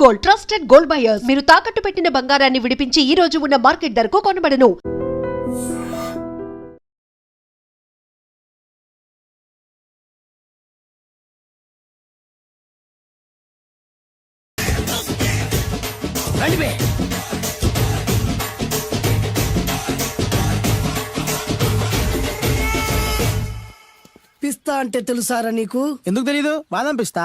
Gold, trusted gold buyers. మీరు తాకట్టు పెట్టిన బంగారాన్ని విడిపించి ఈ రోజు ఉన్న మార్కెట్ ధరకు కొనబడను. పిస్తా అంటే తెలుసారా నీకు? ఎందుకు తెలీదు? బాదం పిస్తా.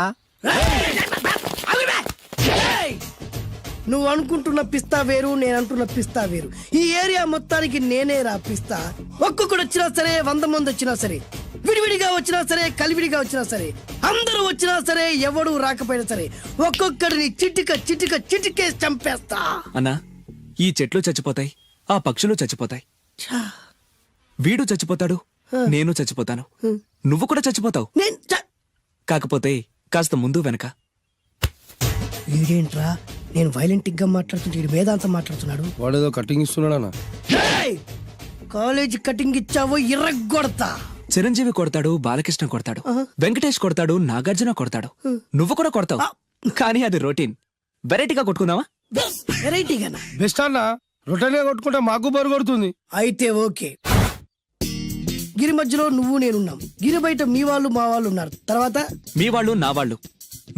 నువ్వు అనుకుంటున్న పిస్తా వేరు, నేను అంటున్న పిస్తా వేరు. ఈ ఏరియా మొత్తానికి నేనే రా పిస్తా. ఒక్కొక్కడు వచ్చినా సరే, 100 మంది వచ్చినా సరే, విడివిడిగా వచ్చినా సరే, కలివిడిగా వచ్చినా సరే, అందరూ వచ్చినా సరే, ఎవడు రాకపోయినా సరే, ఒక్కొక్కడిని చిటికేసి చంపేస్తా. అన్నా, ఈ చెట్లు చచ్చిపోతాయి, ఆ పక్షులు చచ్చిపోతాయి, వీడు చచ్చిపోతాడు, నేను చచ్చిపోతాను, నువ్వు కూడా చచ్చిపోతావు. కాకపోతే కాస్త ముందు వెనక. వీడేంట్రా నేను వైలెంట్ గా మాట్లాడుతుంటే వేదాంతం మాట్లాడుతున్నాడు. వాడేదో కటింగ్ ఇస్తున్నాడా? కాలేజ్ కటింగ్ ఇచ్చావో ఇర్రగొడతా. చిరంజీవి కొడతాడు, బాలకృష్ణ కొడతాడు, వెంకటేష్ కొడతాడు, నాగార్జున కొడతాడు, నువ్వు కూడా కొడతావు. కానీ అది రొటీన్. వెరైటీగా కొట్టుకుందామా? వెరైటీగానా? బెస్ట్ అన్న. రొటెన్ గా కొట్టుకుంటే మాకు బరు కొడుతుంది. అయితే ఓకే. గిరి మధ్యలో నువ్వు నేనున్నాం. గిరి బయట మీ వాళ్ళు మా వాళ్ళు ఉన్నారు. తర్వాత మీ వాళ్ళు నా వాళ్ళు,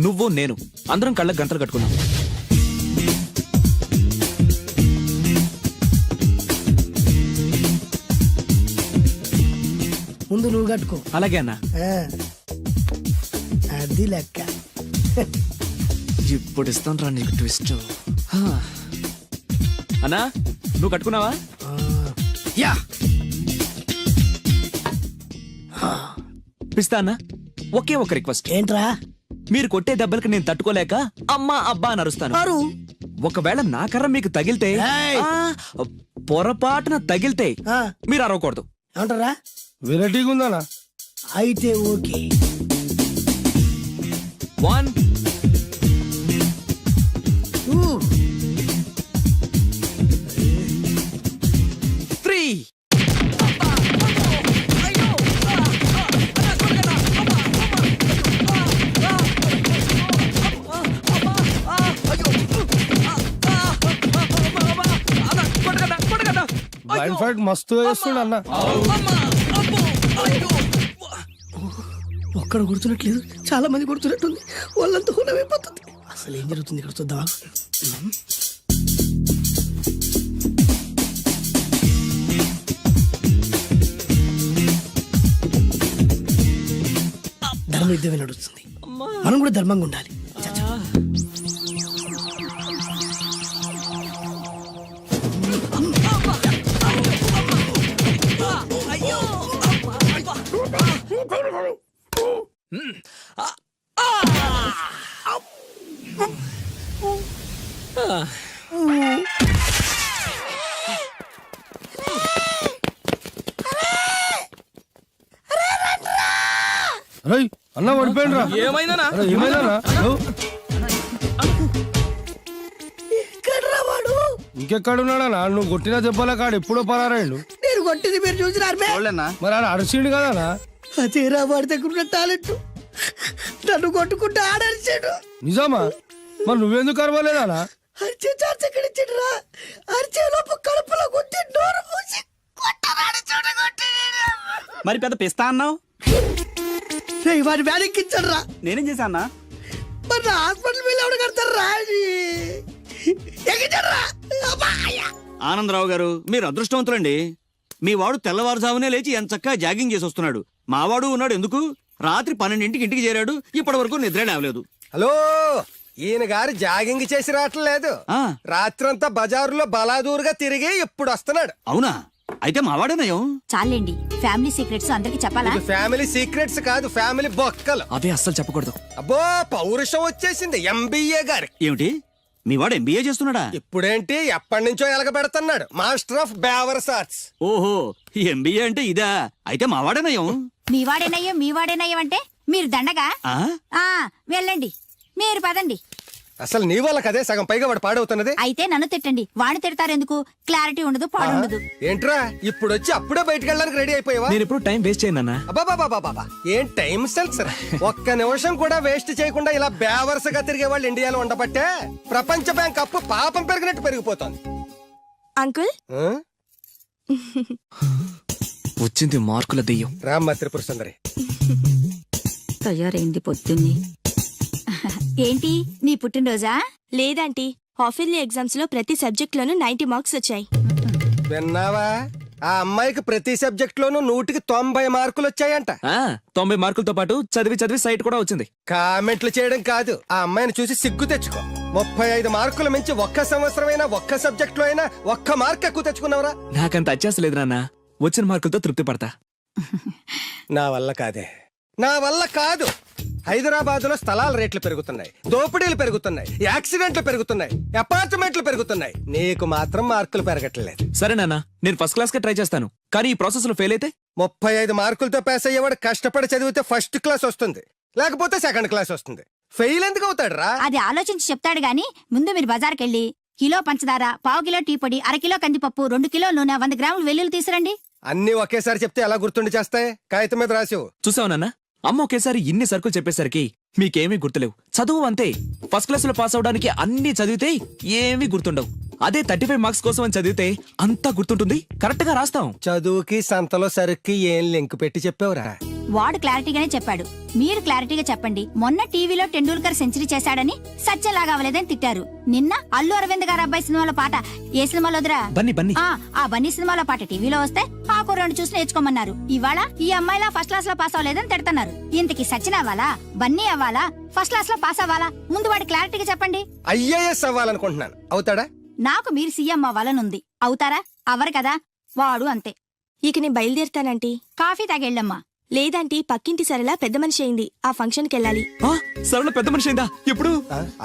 నువ్వు నేను, అందరం కళ్ళకు గంటలు కట్టుకున్నాం. ముందు నువ్వు కట్టుకో. అలాగే అన్నా. అది లెక్క. ఇప్పుడు ఇస్తాను రా నీకు ట్విస్ట్. అన్నా, నువ్వు కట్టుకున్నావా? యా. పిస్తా అన్నా, ఒకే ఒక రిక్వెస్ట్. ఏంట్రా? మీరు కొట్టే దెబ్బలకి నేను తట్టుకోలేక అమ్మా అబ్బా అని అరుస్తాను. ఒకవేళ నా కర్ర మీకు తగిలితే, పొరపాటున తగిలితే మీరు అరవకూడదు. ఏమంటారా? వెరైటీగా ఉందనా? అయితే ఓకే. 1 3. బ్లైండ్ ఫైట్ మస్తు వేస్తుండ అన్న. ఒక్కడ కొడుతున్నట్లేదు, చాలా మంది కొడుతున్నట్టుంది. వాళ్ళంతా హులమైపోతుంది. అసలు ఏం జరుగుతుంది ఇక్కడ చూద్దామా? ధర్మ యుద్ధమే నడుస్తుంది. మనం కూడా ధర్మంగా ఉండాలి. అన్న పడిపోయిండ్రా. ఏమైందనా? ఏమైందనా? ఇంకెక్కడున్నాడనా? నువ్వు కొట్టిన దెబ్బల కాడు ఎప్పుడో పరారాయండు. నేను కొట్టింది మీరు చూసినారు. మరి ఆడ అరిసిండు కదనా? అదేరా వాడి దగ్గర ఉన్న టాలెంట్. నన్ను కొట్టుకుంటే ఆడరిచాడు. నిజమా? మరి నువ్వెందుకు అరవలేదానా? అరిచే ఛాన్స్ ఎక్కడ ఇచ్చాడురా? అరిచే లోపు కడుపులో కొట్టి నోరు మూసి కొట్టరాడు చూడగొట్టి. మరి పెద్ద పిస్తా అన్నావు? వాడి వ్యాధికిచ్చాడు రా. నేనేం చేశానా? మరి నా హాస్పిటల్ బిల్ ఎవడు కడతారు రా? ఆనందరావు గారు, మీరు అదృష్టవంతులండి. మీ వాడు తెల్లవారుజామునే లేచి ఎంత చక్కగా జాగింగ్ చేసి వస్తున్నాడు. మావాడు ఉన్నాడు ఎందుకు? రాత్రి 12ంటికి ఇంటికి చేరాడు, ఇప్పటి వరకు నిద్ర లేవలేదు. హలో, ఈయన గారు జాగింగ్ చేసి రావట్లేదు. రాత్రంతా బజారులో బలాదూరుగా తిరిగి ఇప్పుడు వస్తున్నాడు. అవునా? అయితే మావాడేనయం. చాలండి, ఫ్యామిలీ సీక్రెట్స్ అందరికి చెప్పాలా? ఫ్యామిలీ సీక్రెట్స్ కాదు, ఫ్యామిలీ బొక్కలు. అదే అస్సలు చెప్పకూడదు. అబ్బో, పౌరుషం వచ్చేసింది ఎంబీఏ గారి. ఏమిటి, మీ వాడు ఎంబీఏ చేస్తున్నాడా? ఇప్పుడేంటి, ఎప్పటి నుంచో ఎలగబెడుతున్నాడు. మాస్టర్ ఆఫ్ బేవర్స్ ఆర్ట్స్. ఓహో, ఎంబీఏ అంటే ఇదా? అయితే మావాడేనయం. మీ వాడేనయ్యం అంటే మీరు దండగా. వెళ్ళండి, మీరు పదండి. అసలు నీ వల్ల కదే సగం పైగా వాడు పాడవుతున్నది. అయితే నన్ను తిట్టండి, వాడిని తిడతారు ఎందుకు? క్లారిటీ ఉండదు, పాడు ఉండదు. ఏంట్రా ఇప్పుడు వచ్చి అప్పుడే బయటికి వెళ్ళడానికి రెడీ అయిపోయావా? నేను ఎప్పుడు టైం వేస్ట్ చేయను. అబ్బాబాబాబాబా ఏం టైం సెన్స్ రా. ఒక్క నిమిషం కూడా వేస్ట్ చేయకుండా ఇలా బేవర్సగా తిరిగే వాళ్ళు ఇండియాలో ఉండబట్టే ప్రపంచ బ్యాంక్ అప్పు పాపం పెరిగినట్టు పెరిగిపోతుంది. అంకుల్ ఆ? వచ్చింది మార్కుల దెయ్యం. రామ్మ త్రిపుర సుందరి. తయారైంది పొద్దున్నే. ఏంటి నీ పుట్టినరోజా? లేదంటీ, హాఫ్ ఇయర్లీ ఎగ్జామ్స్ లో ప్రతి సబ్జెక్ట్ లోనూ 90 మార్క్స్ వచ్చాయి. విన్నావా? ఆ అమ్మాయికి ప్రతి సబ్జెక్ట్ లోనూ 100కి 90 మార్కులు వచ్చాయంట. 90 మార్కులతో పాటు చదివి చదివి సైట్ కూడా వచ్చింది. కామెంట్లు చేయడం కాదు, ఆ అమ్మాయిని చూసి సిగ్గు తెచ్చుకో. 35 మార్కుల మించి ఒక్క సంవత్సరమైనా ఒక్క సబ్జెక్ట్ లో అయినా ఒక్క మార్క్ ఎక్కువ తెచ్చుకున్నావురా? నాకంత అత్యాసలేదు నాన్న. వచ్చిన మార్కులతో తృప్తి పడతా. నా వల్ల కాదే, నా వల్ల కాదు. హైదరాబాద్ లో స్థలాల రేట్లు పెరుగుతున్నాయి, దోపిడీలు పెరుగుతున్నాయి, యాక్సిడెంట్లు పెరుగుతున్నాయి, అపార్ట్మెంట్లు పెరుగుతున్నాయి. నీకు మాత్రం మార్కులు పెరగట్లేదు. సరే నాన్న, నేను ఫస్ట్ క్లాస్ కే ట్రై చేస్తాను. కానీ ఈ ప్రాసెస్ లో ఫెయిల్ అయితే 35 మార్కులతో పాస్ అయ్యేవాడు కష్టపడి చదివితే ఫస్ట్ క్లాస్ వస్తుంది, లేకపోతే సెకండ్ క్లాస్ వస్తుంది. ఫెయిల్ ఎందుకు అవుతాడు రా? అది ఆలోచించి చెప్తాడు గాని, ముందు మీరు బజార్కెళ్ళి కిలో పంచదార, పావు కిలో టీ పొడి, అరకిలో కందిపప్పు, 2 కిలోల నూనె, 100 గ్రాములు వెల్లుల్లి తీసురండి. అన్ని ఒకేసారి చెప్తే ఎలా గుర్తుండి చేస్తాయి? కాగితం మీద రాసివు. చూసావు నాన్న, అమ్మ ఒకేసారి ఇన్ని సరుకులు చెప్పేసరికి మీకేమీ గుర్తులేవు. చదువు అంతే. ఫస్ట్ క్లాస్ లో పాస్ అవడానికి అన్ని చదివితే ఏమీ గుర్తుండవు. అదే 35 మార్క్స్ కోసం అని చదివితే అంతా గుర్తుంటుంది, కరెక్ట్ గా రాస్తాం. చదువుకి సంతలో సరుక్కి ఏం లింక్ పెట్టి చెప్పావురా? వాడు క్లారిటీగానే చెప్పాడు, మీరు క్లారిటీగా చెప్పండి. మొన్న టీవీలో టెండూల్కర్ సెంచరీ చేశాడని సత్యలాగా అవ్వలేదని తిట్టారు. నిన్న అల్లు అరవింద్ గారు అబ్బాయి సినిమాలో పాట ఏ సినిమాలో వదిరా? బన్నీ బన్నీ. ఆ బన్నీ సినిమాలో పాట టీవీలో వస్తే ఆ కుర్రాడు చూసి నేర్చుకోమన్నారు. ఇవాళ ఈ అమ్మాయిలా ఫస్ట్ క్లాస్ లో పాస్ అవ్వలేదని తిడతారు. ఇంతకి సచిన్ అవ్వాలా, బన్నీ అవ్వాలా, ఫస్ట్ క్లాస్ లో పాస్ అవ్వాలా? ముందు వాడు క్లారిటీగా చెప్పండి. ఐఏఎస్ అవ్వాలనుకుంటున్నాను. అవుతాడా? నాకు మీరు సీఎం అవ్వాలనుంది. అవుతారా? అవ్వరు కదా. వాడు అంతే. ఇక నేను బయలుదేరుతానంటీ. కాఫీ తాగెళ్ళమ్మా. లేదంటీ, పక్కింటి సరళ పెద్ద మనిషి అయింది, ఆ ఫంక్షన్ కి వెళ్ళాలి. సరళ పెద్ద మనిషి అయిందా? ఎప్పుడు?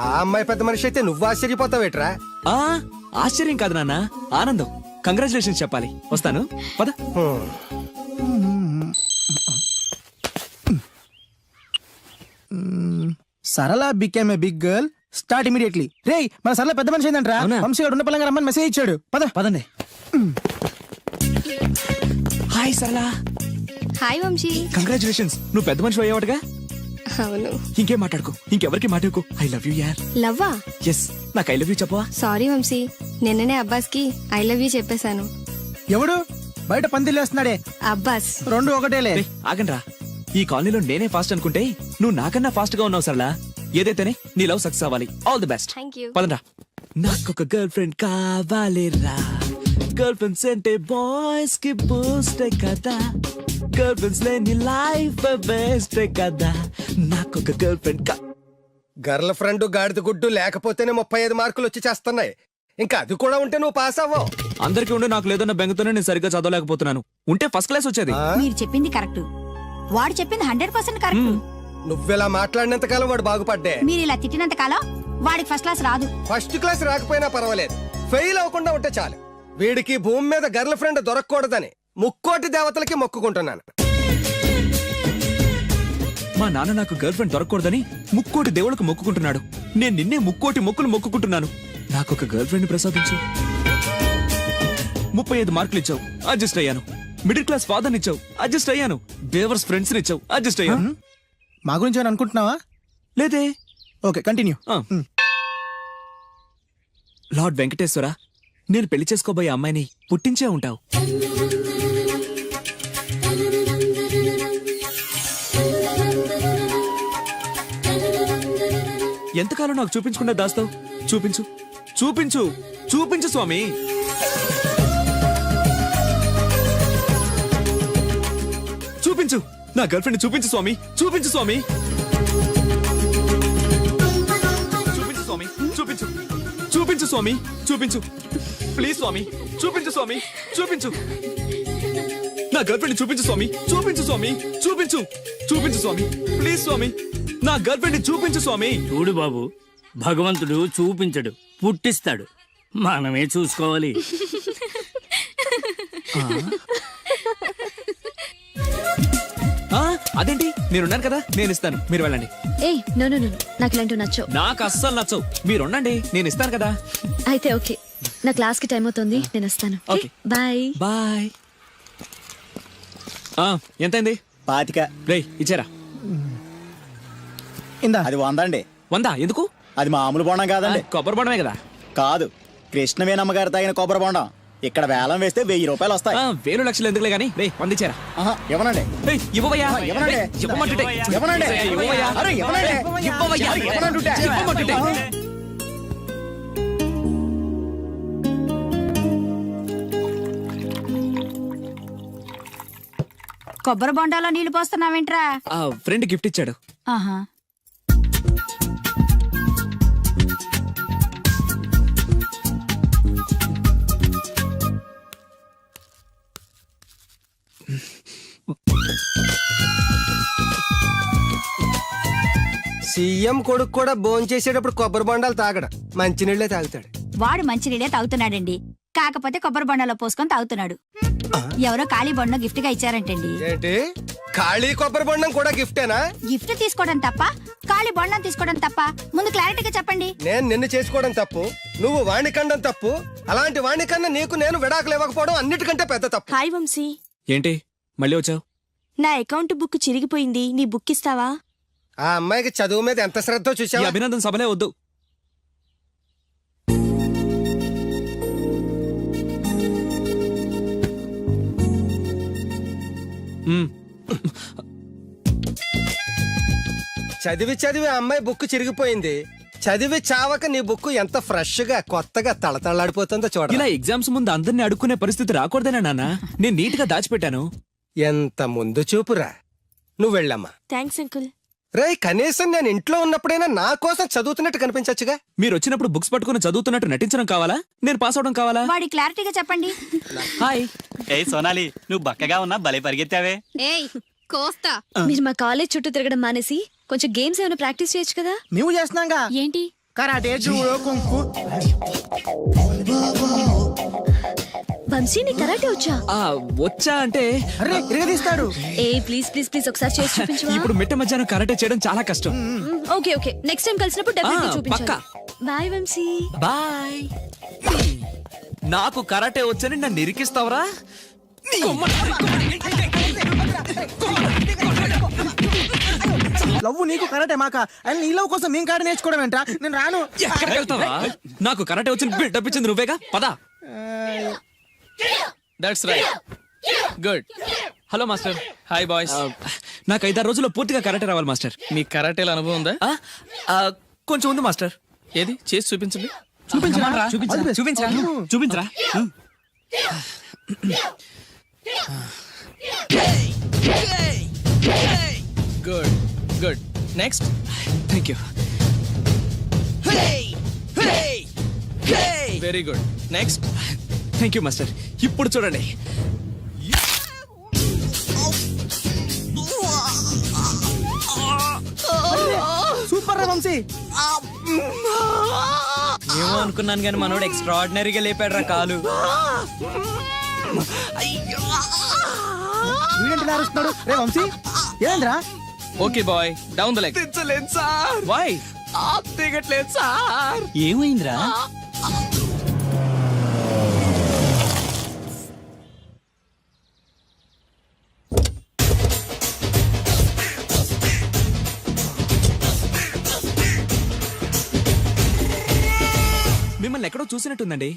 ఆ అమ్మాయి పెద్ద మనిషి అయితే నువ్వు ఆశ్చర్యపోతావేట్రా? ఆశ్చర్యం కాదు నాన్న, ఆనందం. కంగ్రాచులేషన్స్ చెప్పాలి. వస్తాను, పద. Sarala became a big girl. Start immediately. రేయ్, మన సరళ పెద్ద మనిషి ఏంటంట్రా? అవునా? వంశీగాడు ఉన్న పలంగా రమ్మని మెసేజ్ ఇచ్చాడు. పదండి. హాయ్ సరళ. హాయ్ వంశీ. కంగ్రాచులేషన్స్, నువ్వు పెద్ద మనిషి అయ్యావాడుగా. అవును. ఇంకేం మాట్లాడుకో, ఇంకెవరికి మాట్లాడుకో. ఐ లవ్ యూ యార్. లవ్వా? ఎస్, నాకు ఐ లవ్ యూ చెప్పవా? సారీ వంశీ, నిన్ననే అబ్బాస్ కి ఐ లవ్ యూ చెప్పేశాను. ఎవడు బయట పందిలేస్తున్నాడే? అబ్బాస్. రెండు ఒకటేలే. ఆగండ్రా, ఈ కాలనీలో నేనే ఫాస్ట్ అనుకుంటే నువ్వు నాకన్నా ఫాస్ట్ గా ఉన్నావు సరళ. ఏదైతేనే నీ లవ్ సక్సెస్ అవ్వాలి. All the best. Thank you. పదండ్రా. నాకొక గర్ల్ ఫ్రెండ్ కావాలిరా. గర్ల్ ఫ్రెండ్స్ అంటే బాయ్స్ కి బూస్ట్ కదా. గర్ల్ ఫ్రెండ్స్ లేని లైఫ్ బెస్ట్ కదా. నాకొక గర్ల్ ఫ్రెండ్ గర్ల్ ఫ్రెండ్ గాడిద గుడ్డు లేకపోతేనే 35 మార్కులు వచ్చి చేస్తున్నాయి. ఇంకా అది కూడా ఉంటే నువ్వు పాస్ అవ్వవు. అందరికీ ఉండి నాకు లేదన్న బెంగతోనే నేను సరిగ్గా చదవలేకపోతున్నాను. ఉంటే ఫస్ట్ క్లాస్ వచ్చేది. మీరు చెప్పింది కరెక్ట్, వాడు చెప్పింది 100% కరెక్ట్. నువ్వెలా మాట్లాడినంత కాలం వాడు బాగుపడ్డే. మీరు ఇలా తిట్టినంత కాలం వాడికి ఫస్ట్ క్లాస్ రాదు. ఫస్ట్ క్లాస్ రాకపోయినా పర్వాలేదు, ఫెయిల్ అవ్వకుండా ఉంటే చాలు. వీడికి భూమి మీద గర్ల్ ఫ్రెండ్ దొరకకూడదని ముక్కోటి దేవతలకి మొక్కుకుంటున్నాను. మా నాన్న నాకు గర్ల్ ఫ్రెండ్ దొరకకూడదని ముక్కోటి దేవుళ్ళకు మొక్కుకుంటున్నాడు. నేను నిన్నే ముక్కోటి మొక్కులు మొక్కుకుంటున్నాను. నాకొక గర్ల్ ఫ్రెండ్ ప్రసాదించు. 35 మార్కులు ఇచ్చావు, అడ్జస్ట్ అయ్యాను. మిడిల్ క్లాస్ ఫాదర్ ఇచ్చావు, అడ్జస్ట్ అయ్యాను. బేవర్స్ ఫ్రెండ్స్ ఇచ్చావు, అడ్జస్ట్ అయ్యాను. మా గురించి ఏమైనా అనుకుంటున్నావా? లేదే. Okay, continue. లార్డ్ వెంకటేశ్వర, నేను పెళ్లి చేసుకోబోయే అమ్మాయిని పుట్టించే ఉంటావు. ఎంతకాలం నాకు చూపించకుండా దాస్తావు? చూపించు, చూపించు, చూపించు స్వామి. చూపించు, నా గర్ల్ ఫ్రెండ్ చూపించు స్వామి, చూపించు స్వామి. చూపించు స్వామి, చూపించు, చూపించు స్వామి, చూపించు. ప్లీజ్ స్వామి, చూపించు స్వామి, చూపించు. నా గర్ల్ ఫ్రెండ్ చూపించు స్వామి, చూపించు స్వామి, చూపించు. చూపించు స్వామి, ప్లీజ్ స్వామి, నా గర్ల్ ఫ్రెండ్ చూపించు స్వామి. చూడు బాబు, భగవంతుడు చూపించడు, పుట్టిస్తాడు. మనమే చూసుకోవాలి. అదేంటి నేనున్నాను కదా, నేను ఇస్తాను, మీరు వెళ్ళండి. ఏయ్ నో నో నో నాకు ఇలాంటివి నచ్చవు. నాకు అస్సలు నచ్చవు, మీరు ఉండండి, నేను ఇస్తాను కదా. అయితే ఓకే, నా క్లాస్ కి టైం అవుతుంది, నేను వస్తాను. ఓకే. బాయ్. బాయ్. ఎంతైంది? 25. రేయ్ ఇచ్చారా? ఇందా అది 100 అండి. 100 ఎందుకు? అది మామూలు బొండం కాదండి. కొబ్బరి బొండమే కదా. కాదు, కృష్ణవేణమ్మ గారు తాగిన కొబ్బరి బొండం. ఇక్కడ వేలం వేస్తే 1000 రూపాయలు వస్తాయి. వేలు లక్షలు ఎందుకులే గానీ రేయ్ 100 ఇచ్చారా? ఆహా, ఇవ్వనండి. రేయ్ ఇవ్వవయ్యా. ఇవ్వనండి. రేయ్, ఇవ్వమంటుంటే. ఇవ్వనండి. రేయ్, ఇవ్వవయ్యా. అరే, ఇవ్వనండి. ఇవ్వవయ్యా. ఇవ్వనంటుంటే. ఇవ్వమంటుంటే. కొబ్బరి బొండాలో నీళ్లు పోస్తున్నావేంట్రా? ఫ్రెండ్ గిఫ్ట్ ఇచ్చాడు. ఆహా. సీఎం కొడుకు కూడా భోంచేసేటప్పుడు కొబ్బరి బొండాలు తాగడు, మంచినీళ్ళే తాగుతాడు. వాడు మంచినీళ్ళే తాగుతున్నాడండి, కాకపోతే కొబ్బరి బొండాలో పోసుకొని తాగుతున్నాడు. ఎవరో ఖాళీ బొండం గిఫ్ట్ గా ఇచ్చారంటండి. ఏంటి, ఖాళీ కొబ్బరి బొండం కూడా గిఫ్టేనా? గిఫ్ట్ తీసుకోవడం తప్ప, ఖాళీ బొండం తీసుకోవడం తప్ప? ముందు క్లారిటీగా చెప్పండి. నేను నిన్ను చేసుకోవడం తప్పు, నువ్వు వాణ్ణి కండం తప్పు. అలాంటి వాణ్ణి కన్నా నీకు నేను విడాకులు ఇవ్వకపోవడం అన్నిటికంటే పెద్ద తప్పు. హాయ్ వంశీ, ఏంటి మళ్ళీ వచ్చావు? నా అకౌంట్ బుక్ చిరిగిపోయింది, నీ బుక్ ఇస్తావా? ఆ అమ్మాయికి చదువు మీద ఎంత శ్రద్ధ ఈ చూసావా? అభినందన సభలే వద్దు. చదివి చదివి ఆ అమ్మాయి బుక్ చిరిగిపోయింది. చదివి చావక నీ బుక్ ఎంత ఫ్రెష్ గా కొత్తగా తళతళలాడిపోతుందో చూడ. ఇలా ఎగ్జామ్స్ ముందు అందరిని అడుక్కునే పరిస్థితి రాకూడదేనా నాన్న? నేను నీట్ గా దాచిపెట్టాను. ఎంత ముందు చూపురా. నువ్వు వెళ్ళమ్మా. Thanks uncle. రేయ్, కనీసం నేను ఇంట్లో ఉన్నప్పుడైనా నా కోసం చదువుతున్నట్టు కనిపించచ్చుగా. మీరు వచ్చినప్పుడు బుక్స్ పట్టుకుని చదువుతున్నట్టు నటించడం కావాలా, నేను పాస్ అవడం కావాలా? వాడి క్లారిటీగా చెప్పండి. హాయ్. ఏ సోనాలి, నువ్వు బక్కగా ఉన్నా భలే పరిగెత్తావే. ఏయ్ కోస్తా. మీరు మా కాలేజ్ చుట్టూ తిరగడం మానేసి కొంచెం గేమ్స్ ఏమైనా ప్రాక్టీస్ చేయొచ్చు కదా. మేము చేస్తున్నాంగా. ఏంటి? Karate, judo, kung fu. వంశీ నీ కరాటే వచ్చా? వచ్చా అంటే అరే ఇరగదీస్తాడు. ఏ ప్లీజ్ ప్లీజ్ ప్లీజ్ ఒకసారి చేసి చూపించవా? ఇప్పుడు మిట్ట మధ్యాహ్నం కరాటే చేయడం చాలా కష్టం. ఓకే ఓకే, నెక్స్ట్ టైం కలిసినప్పుడు డెఫినెట్లీ చూపించాలి. పక్కా. బాయ్ వంశీ. బాయ్. నాకు కరాటే వచ్చని నన్ను ఇరికిస్తావరా? లవ్ నీకు కరాటే మాక అండ్ నీ లవ్ కోసం మేము కాడ నేర్చుకోవడం ఏంట్రా? నేను రాను. ఎక్కడికి వెళ్తావా? నాకు కరాటే వచ్చి బిల్డప్ ఇచ్చింది నువ్వేగా, పదా. That's right, good. Hello master. Hi boys. నాకు 5-6 రోజుల్లో పూర్తిగా కరాటే రావాలి మాస్టర్. మీకు కరాటేల అనుభవం ఉందా? కొంచెం ఉంది మాస్టర్. ఏది చేసి చూపించండి. చూపించరా. Good good. Next. Thank you. Very good. Next. Thank you master. ఇప్పుడు చూడండి. సూపర్ రా వంశీ. ఏమో అనుకున్నాను కానీ మనోడు ఎక్స్ట్రాడినరీగా లేపాడు రా కాలు. వీడేంటి నారుస్తున్నాడు? రే వంశీ ఏంద్రా? Okay boy, down the leg. దించలేదు సార్. వై? దిగట్లేదు సార్. ఏమైందిరా? మిమ్మల్ని ఎక్కడో చూసినట్టుందండి.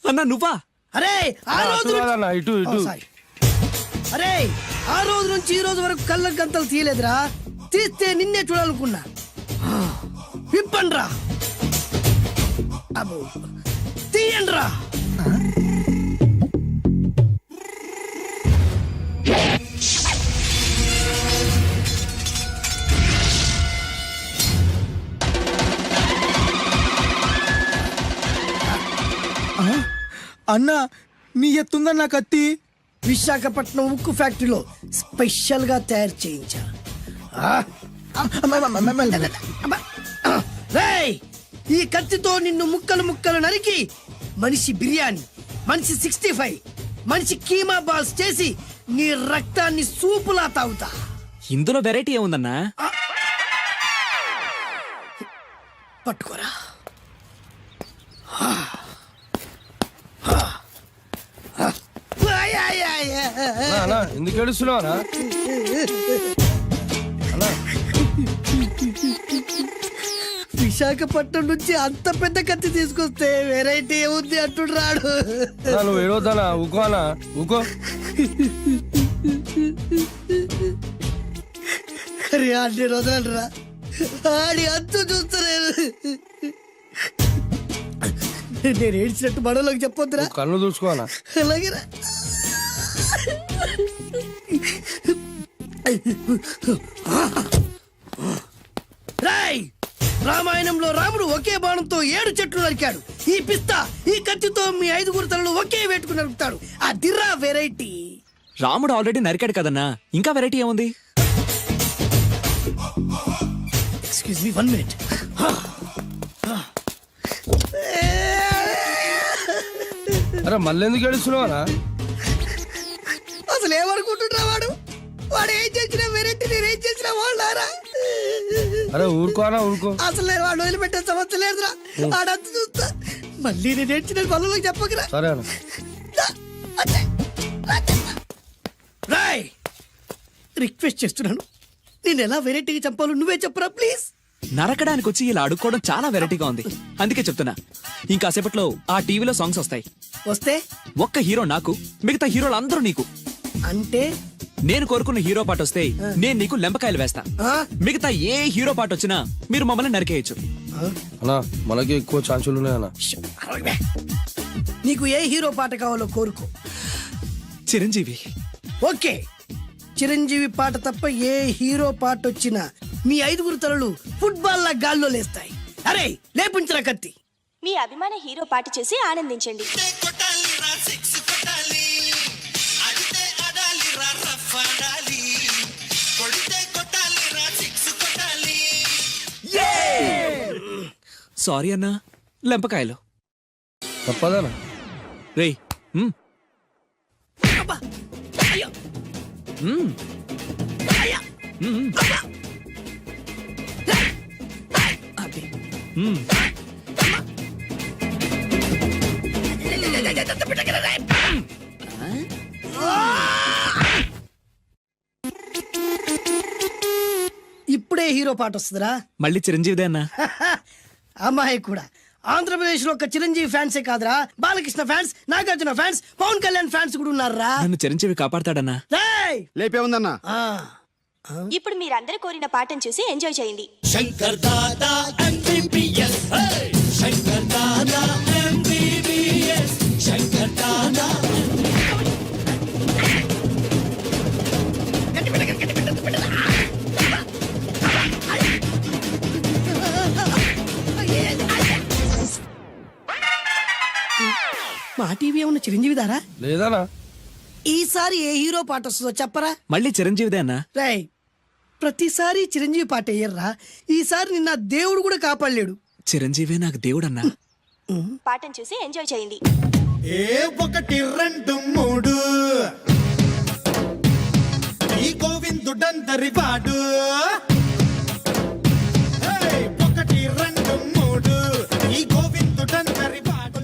అన్నా నువ్వా? అరే ఆ రోజు ఇటు ఇటు. అరే ఆ రోజు నుంచి ఈ రోజు వరకు కళ్ళ గంతలు తీయలేదురా. తీస్తే నిన్నే చూడాలనుకున్నా. విప్పండ్రా. అబ్బో తీయండ్రా. అన్నా నీ ఎత్తుందన్న కత్తి. విశాఖపట్నం ఉక్కు ఫ్యాక్టరీలో స్పెషల్ గా తయారు చేయించా. రేయ్, ఈ కత్తితో నిన్ను ముక్కలు ముక్కలు నరికి మనిషి బిర్యానీ, మనిషి 65, మనిషి కీమా బాల్స్ చేసి నీ రక్తాన్ని సూపులా తాగుతా. ఇందులో వెరైటీ ఏముందన్నా? పట్టుకోరా. ఎందుకు ఏడుస్తున్నావా? విశాఖపట్నం నుంచి అంత పెద్ద కత్తి తీసుకొస్తే వెరైటీ ఏముంది అంటుడు రాడు. నువ్వు ఏడవద్దానా? ఊకోనా? ఊకో. అరే అన్ని రోజులరా ఆడి అంతు చూస్తలేదు. నేను ఏడ్చినట్టు మనలోకి చెప్పొద్దురా. కళ్ళు చూసుకోనా? అలాగేరా. రాయ్, రామాయణంలో రాముడు ఒకే బాణంతో 7 చెట్లు నరికాడు. ఈ పిస్తా ఈ కత్తితో మీ 5 తలలు ఒకే వేటుకు నరుకుతాడు. అదిరా వెరైటీ. రాముడు ఆల్రెడీ నరికాడు కదన్నా, ఇంకా వెరైటీ ఏముంది? Excuse me 1 minute. అరే మళ్ళీ ఎందుకు ఏడుస్తున్నావా? అసలు ఏమనుకుంటున్నా వాడు? వాడు ఏం చేసినా వెరైటీ, నేనేం చేసినా వాళ్ళారా? అరే ఊరుకోనా? ఊరుకో. అసలు నేను వాడు వదిలిపెట్టే సమస్య లేదురా. ఆడంత చూస్తా. మళ్ళీ నేను ఏడ్చిన పనులకు చెప్పకురా. సరే రాయ్, రిక్వెస్ట్ చేస్తున్నాను, నేను ఎలా వెరైటీగా చంపాలో నువ్వే చెప్పురా ప్లీజ్. నరకడానికి వచ్చి ఇలా అడుక్కోవడం చాలా వెరైటీగా ఉంది, అందుకే చెప్తున్నా. ఇంకాసేపట్లో ఆ టీవీలో సాంగ్స్ వస్తాయి. వస్తే ఒక్క హీరో నాకు, మిగతా హీరోలు అందరూ నీకు. అంటే నేను కోరుకున్న హీరో పాట వస్తే నేను నీకు లెంపకాయలు వేస్తా. మిగతా ఏ హీరో పాట వచ్చినా మీరు మమ్మల్ని నరికేయచ్చు. అన్నా మనకి ఎక్కువ ఛాన్సులు ఉన్నాయన్నా. నీకు ఏ హీరో పాట కావాలో కోరుకో. చిరంజీవి. ఓకే, చిరంజీవి పాట తప్ప ఏ హీరో పాట వచ్చినా మీ 5 తలలు ఫుట్బాల్ లా గాల్లో లేస్తాయి. అరే లేపుంచరా కత్తి. మీ అభిమాన హీరో పాట చేసి ఆనందించండి. సారీ అన్నా, లెంపకాయలు. తప్పదానా? రేయ్ అబ్బా, అయ్యో. అయ్యా. అదే. ఇప్పుడే హీరో పాట వస్తుందిరా. మళ్ళీ చిరంజీవిదే అన్నా. అమ్మాయి కూడా ఆంధ్రప్రదేశ్ లో ఒక చిరంజీవి ఫ్యాన్సే కాదురా, Balakrishna fans, Nagarjuna fans, Pawan Kalyan fans కూడా ఉన్నారా. నన్ను చిరంజీవి కాపాడతాడన్నా. లేపే ఉందన్నా. ఇప్పుడు మీరందరూ కోరిన పాటను చూసి ఎంజాయ్ చేయండి. Shankar Dada MBBS, Shankar Dada MBBS, Shankar Dada. మా టీవీ ఏమన్నా చిరంజీవి దారా? లేదానా? ఈసారి ఏ హీరో పాట వస్తుందో చెప్పరా. మళ్ళీ చిరంజీవిదే అన్నా. రై, ప్రతిసారి చిరంజీవి పాట వేయర్రా. ఈసారి నిన్న దేవుడు కూడా కాపాడలేడు. చిరంజీవే నాకు దేవుడన్నా. పాటను చూసి ఎంజాయ్ చేయండి. 1 2 3 ఈ గోవిందుడందరి వాడు. 1 2 3 ఈ గోవిందుడందరి వాడు.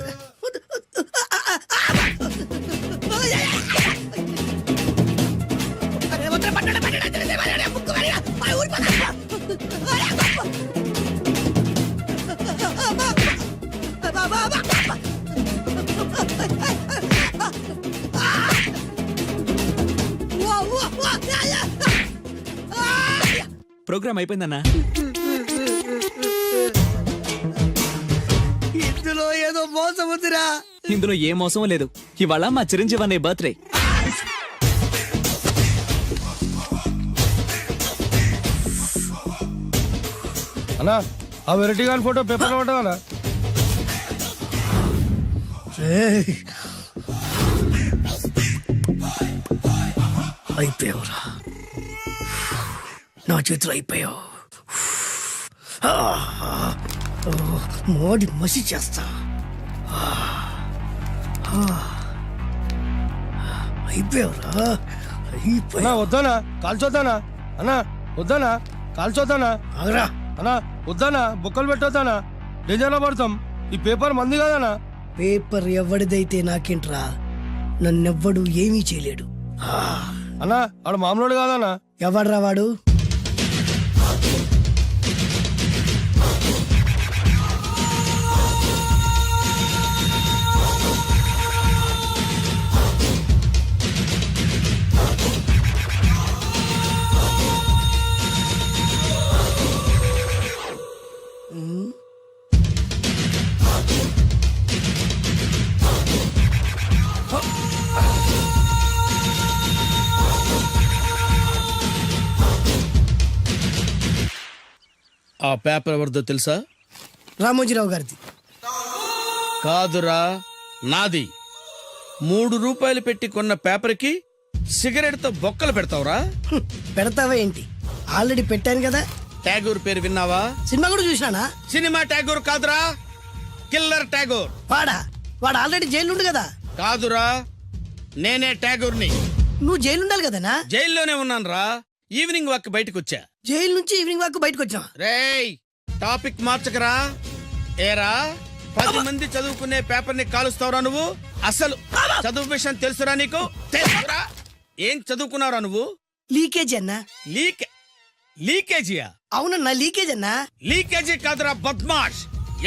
ప్రోగ్రామ్ అయిపోయిందన్నా. ఇందులో ఏదో మోసం ఉందిరా. ఇందులో ఏ మోసం లేదు. ఇవాళ మా చిరంజీవి అనే బర్త్డే. అన్నా ఆ వెరైటీ గారి ఫోటో పేపర్ లో పడ్డా. అయిపోయావురా, నా చేతులు అయిపోయావు. మోడి మసి చేస్తా. అయిపోయావురా అన్నా వద్దానా కాల్చొద్దానా అన్నా వద్దానా కాల్చొద్దానా ఆగరా అన్నా వద్దానా బొక్కలు పెట్టొద్దానా డేంజర్లో పడతాం ఈ పేపర్ మంది కదనా పేపర్ ఎవడిదైతే నాకేంట్రా నన్నెవ్వడు ఏమీ చేయలేడు అన్నా ఆడు మామూలు కాదనా ఎవడ్రా వాడు ఆ పేపర్ ఎవరిదో తెలుసా? రామోజీరావు గారిది. కాదురా, నాది. 3 రూపాయలు పెట్టి కొన్న పేపర్కి సిగరెట్ తో బొక్కలు పెడతావురా? పెడతావా ఏంటి? ఆల్రెడీ పెట్టాను కదా. ట్యాగూర్ పేరు విన్నావా? సినిమా కూడా చూసినానా? సినిమా ట్యాగూర్ కాదురా, కిల్లర్ ట్యాగూర్. వాడు ఆల్రెడీ జైలు ఉండు కదా. కాదురా, నేనే ట్యాగూర్ని. నువ్వు జైలు ఉండాలి కదనా? జైల్లోనే ఉన్నాను రా. ఈవినింగ్ వాక్ బయటకు వచ్చా. జైలు నుంచి ఈవినింగ్ వాక్ బయటకు వచ్చా. రేయ్, టాపిక్ మార్చకరా. ఏరా, 10 మంది చదువుకునే పేపర్ ని కాలుస్తావురా నువ్వు? అసలు చదువు విషయం తెలుసురా నీకు? తెలుసురా? ఏం చదువుకున్నావురా నువ్వు? లీకేజీ అన్నా. లీకేజీయా? అవునన్నా, లీకేజ్ అన్నా. లీకేజీ కాదురా బద్మాష్,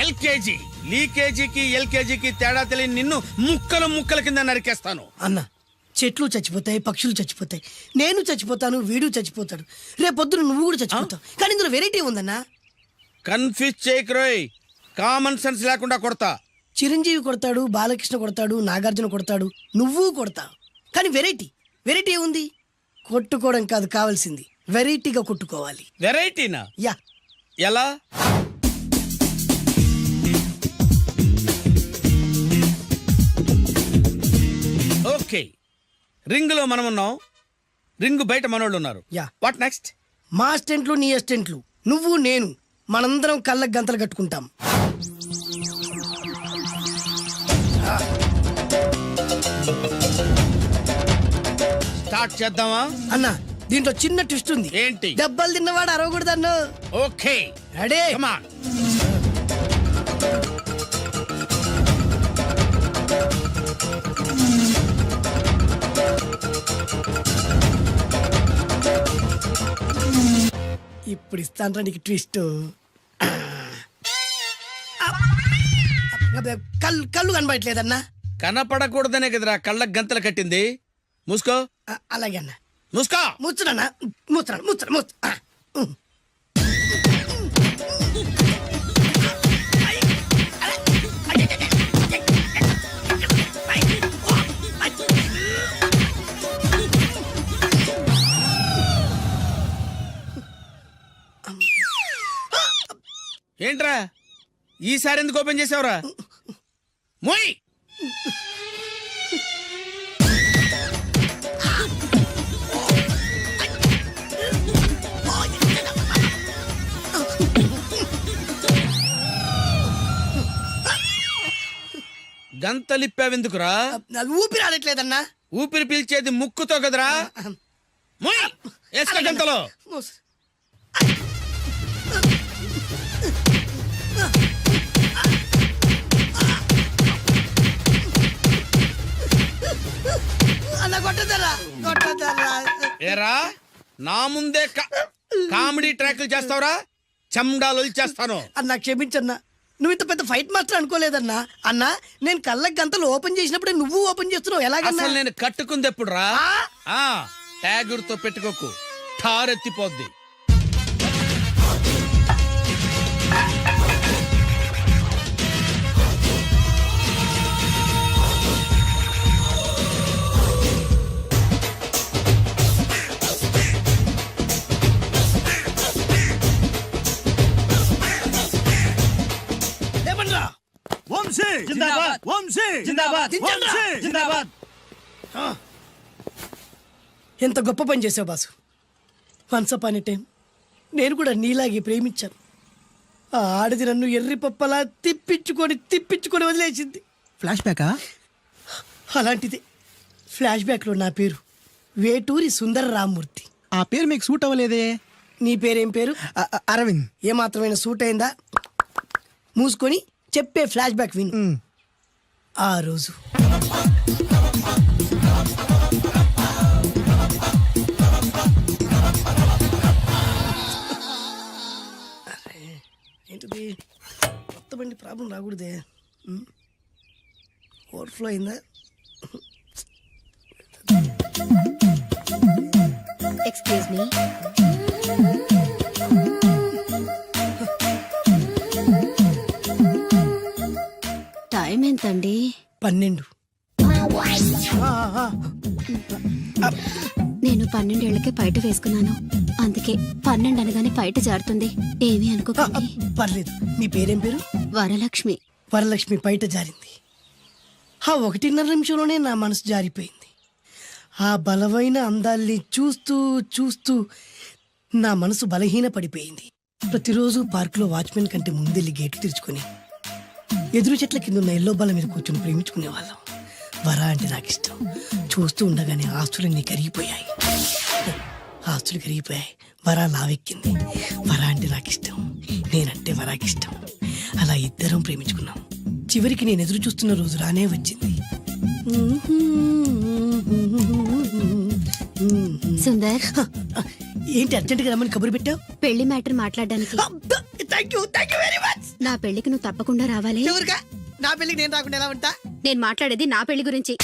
ఎల్కేజీ. లీకేజీకి ఎల్కేజీకి తేడా తెలియని నిన్ను ముక్కలు ముక్కల కింద నరికేస్తాను. అన్నా, చెట్లు చచ్చిపోతాయి, పక్షులు చచ్చిపోతాయి, నేను చచ్చిపోతాను, వీడు చచ్చిపోతాడు, రేపొద్దున నువ్వు కూడా చచ్చిపోతావు. కానీ ఇందులో వెరైటీ ఉందన్నా. కన్ఫ్యూజ్ చేయకురోయ్, కామన్ సెన్స్ లేకుండా కొడతా. చిరంజీవి కొడతాడు, బాలకృష్ణ కొడతాడు, నాగార్జున కొడతాడు, నువ్వు కొడతావు. కానీ వెరైటీ ఉంది. కొట్టుకోవడం కాదు కావాల్సింది, వెరైటీగా కొట్టుకోవాలి. వెరైటీనా? యా. ఎలా? ఓకే, రింగ్ లో మనం ఉన్నాం, రింగ్ బయట మనోళ్ళు ఉన్నారు. యా. What next? మా అసిస్టెంట్లు, నీ అసిస్టెంట్లు, నువ్వు నేను, మనందరం కళ్ళకు గంతలు కట్టుకుంటాం. స్టార్ట్ చేద్దామా? అన్నా, దీంట్లో చిన్న ట్విస్ట్ ఉంది. ఏంటి? దెబ్బలు తిన్నవాడు అరవకూడదన్ను. Okay, ready? Come on. ఇప్పుడు ఇస్తాను నీకు ట్విస్ట్. కళ్ళు కనబడట్లేదన్నా. కనపడకూడదనే కదరా కళ్ళకు గంతలు కట్టింది. మూసుకో. అలాగే అన్న. మూసుకో. ముచ్చుడన్నా, ముచ్చుడు. ఏంట్రా ఈసారి ఎందుకు ఓపెన్ చేసావురా? మోయ్. గంతలిప్పావెందుకురా? ఊపిరి ఆడట్లేదన్నా. ఊపిరి పీల్చేది ముక్కుతో కదరా. మోయ్, వేసుకో గంతలో. ఏరా, నా ముందే కామెడీ ట్రాక్లు చేస్తావురా? చెమ్డాలు చేస్తాను. అన్నా క్షమించన్నా, నువ్వు ఇంత పెద్ద ఫైట్ మాస్టర్ అనుకోలేదన్నా. అన్నా, నేను కళ్ళకి గంతలు ఓపెన్ చేసినప్పుడే నువ్వు ఓపెన్ చేస్తున్నావు. ఎలాగన్నా? అసలు నేను కట్టుకుంది ఎప్పుడు రా? ట్యాగుర్తో పెట్టుకోకు, ఠారెత్తిపోద్ది. ఎంత గొప్ప పని చేసావు boss. Once upon a time నేను కూడా నీలాగే ప్రేమించాను. ఆ ఆడది నన్ను ఎర్రి పప్పలా తిప్పించుకొని వదిలేసింది. ఫ్లాష్ బ్యాకా? అలాంటిది ఫ్లాష్ బ్యాక్ లో నా పేరు వేటూరి సుందర రామ్మూర్తి. ఆ పేరు మీకు సూట్ అవ్వలేదే. నీ పేరేం పేరు? అరవింద్. ఏమాత్రమైన సూట్ అయిందా? మూసుకొని చెప్పే ఫ్లాష్ బ్యాక్ విను. ఆ రోజు ఏంటిది కొత్త బండి ప్రాబ్లం రాకూడదే. ఓవర్ఫ్లో అయిందా? Excuse me. టైం ఎంతండి? 12. నేను 12 ఏళ్లకే పైట వేసుకున్నాను. అందుకే 12 అనగానే పైట జారుతుంది. ఏమీ అనుకోకండి. పర్లేదు. నీ పేరేం పేరు? వరలక్ష్మి. వరలక్ష్మి పైట జారింది. ఆ 1.5 నిమిషంలోనే నా మనసు జారిపోయింది. ఆ బలమైన అందాల్ని చూస్తూ చూస్తూ నా మనసు బలహీన పడిపోయింది. ప్రతిరోజు పార్కులో వాచ్మెన్ కంటే ముందెళ్ళి గేట్లు తెరుచుకొని ఎదురు చెట్ల కింద ఉన్న ఎల్లో బల్ల మీద కూర్చొని ప్రేమించుకునేవాళ్ళం. వర అంటే నాకు ఇష్టం. చూస్తూ ఉండగానే ఆస్తులన్నీ కరిగిపోయాయి. వర లావెక్కింది. వర అంటే నాకు ఇష్టం, నేనంటే వరాకి ఇష్టం. అలా ఇద్దరం ప్రేమించుకున్నాం. చివరికి నేను ఎదురు చూస్తున్న రోజు రానే వచ్చింది. సుందర్, ఏంటి అర్జెంట్గా రమ్మని కబురు పెట్టావు? పెళ్లి మ్యాటర్ మాట్లాడడానికి. Thank you very much. నా పెళ్లికి నువ్వు తప్పకుండా రావాలి. ఎవరుగా? నా పెళ్లికి నేను రాకుండా ఎలా ఉంటా? నేను మాట్లాడేది నా పెళ్లి గురించి.